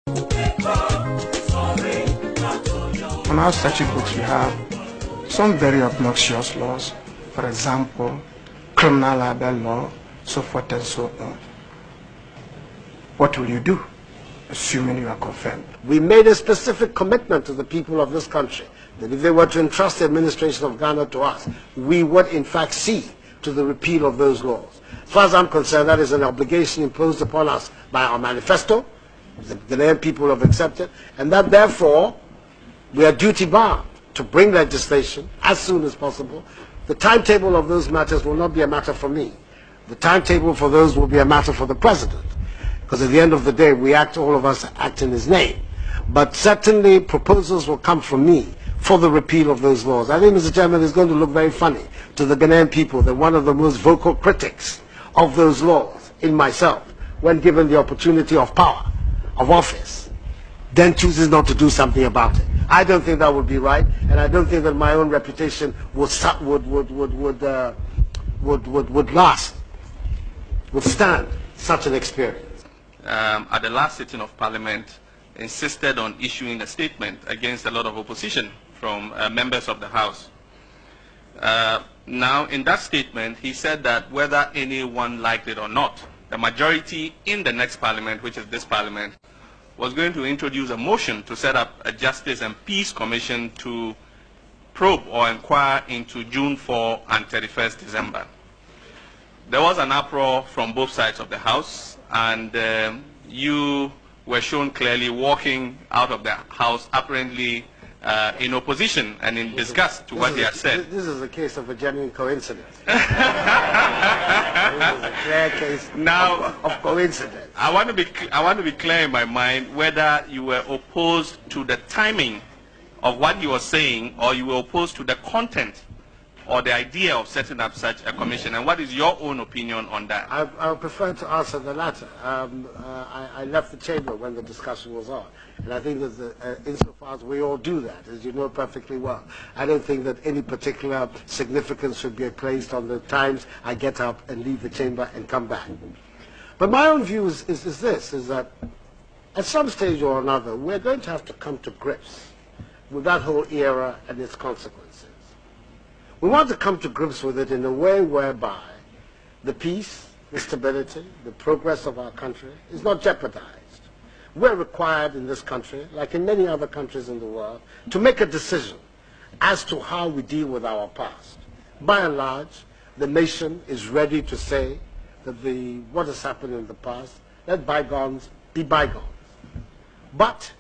On our statute books, we have some very obnoxious laws. For example, criminal libel law, so forth and so on. What will you do, assuming you are confirmed? We made a specific commitment to the people of this country that if they were to entrust the administration of Ghana to us, we would in fact see to the repeal of those laws. As far as I'm concerned, that is an obligation imposed upon us by our manifesto, the Ghanaian people have accepted, and that therefore we are duty bound to bring legislation as soon as possible. The timetable of those matters will not be a matter for me. The timetable for those will be a matter for the President, because at the end of the day, all of us act in his name. But certainly proposals will come from me for the repeal of those laws. I think, Mr. Chairman, it's going to look very funny to the Ghanaian people that one of the most vocal critics of those laws, in myself, when given the opportunity of power, of office, then chooses not to do something about it. I don't think that would be right, and I don't think that my own reputation would withstand such an experience. At the last sitting of Parliament, insisted on issuing a statement against a lot of opposition from members of the House. Now, in that statement, he said that whether anyone liked it or not, the majority in the next Parliament, which is this Parliament, was going to introduce a motion to set up a Justice and Peace Commission to probe or inquire into June 4 and 31st December. There was an uproar from both sides of the House, and you were shown clearly walking out of the House, apparently in opposition and in disgust to what they had said. This is a case of a genuine coincidence. This is a clear case of coincidence. I want to be clear in my mind whether you were opposed to the timing of what he was saying, or you were opposed to the content or the idea of setting up such a commission, and what is your own opinion on that? I prefer to answer the latter. I left the chamber when the discussion was on, and I think that insofar as we all do that, as you know perfectly well, I don't think that any particular significance should be placed on the times I get up and leave the chamber and come back. But my own view is that at some stage or another, we're going to have to come to grips with that whole era and its consequences. We want to come to grips with it in a way whereby the peace, the stability, the progress of our country is not jeopardized. We're required in this country, like in many other countries in the world, to make a decision as to how we deal with our past. By and large, the nation is ready to say that what has happened in the past, let bygones be bygones. But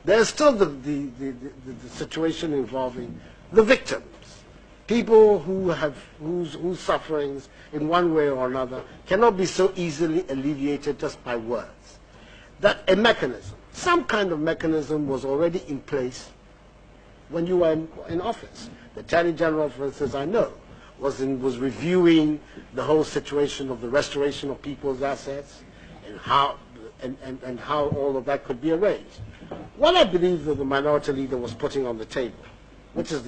there's still the situation involving the victims. People whose sufferings in one way or another cannot be so easily alleviated just by words. That a mechanism, some kind of mechanism was already in place when you were in office. The Attorney General, for instance, I know, was reviewing the whole situation of the restoration of people's assets and how all of that could be arranged. What I believe that the minority leader was putting on the table, which is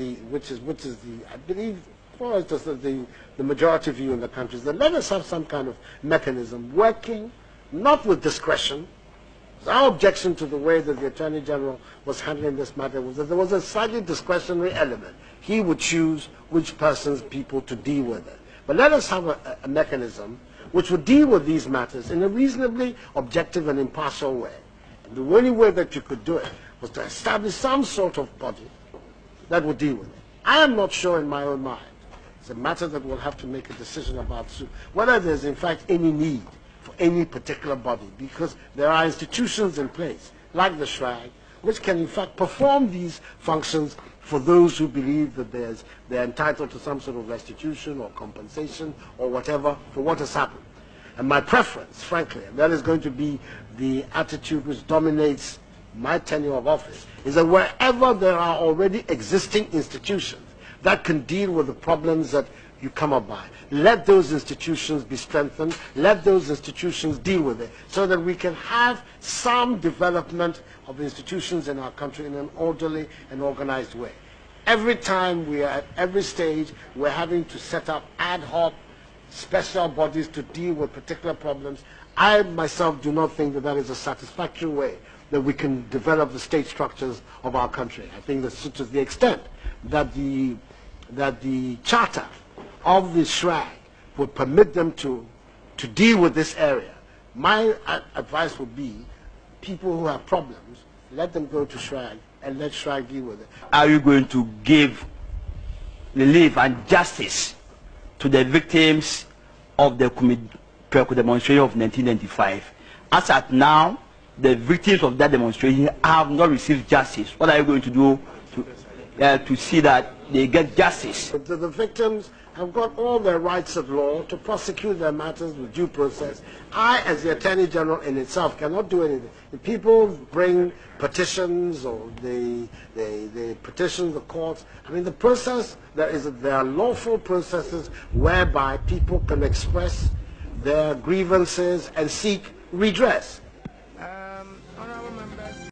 I believe, for us, the majority view in the country, is that let us have some kind of mechanism working, not with discretion. Our objection to the way that the Attorney General was handling this matter was that there was a slightly discretionary element. He would choose which people to deal with it. But let us have a mechanism which would deal with these matters in a reasonably objective and impartial way. And the only way that you could do it was to establish some sort of body that would deal with it. I am not sure in my own mind. It's a matter that we'll have to make a decision about soon, whether there's in fact any need for any particular body, because there are institutions in place, like the Shrine, which can in fact perform these functions for those who believe that they're entitled to some sort of restitution or compensation or whatever for what has happened. And my preference, frankly, and that is going to be the attitude which dominates my tenure of office, is that wherever there are already existing institutions that can deal with the problems that you come up by, let those institutions be strengthened, let those institutions deal with it, so that we can have some development of institutions in our country in an orderly and organized way. Every time we are at every stage, we're having to set up ad hoc special bodies to deal with particular problems. I myself do not think that that is a satisfactory way that we can develop the state structures of our country. I think that to the extent that the charter of the SHRAG would permit them to deal with this area, my advice would be people who have problems, let them go to SHRAG and let SHRAG deal with it. Are you going to give relief and justice to the victims of the demonstration of 1995? As at now, the victims of that demonstration have not received justice. What are you going to do to see that they get justice? The victims have got all their rights of law to prosecute their matters with due process. I, as the Attorney General in itself, cannot do anything. If people bring petitions or they petition the courts, I mean, the process, there are lawful processes whereby people can express their grievances and seek redress.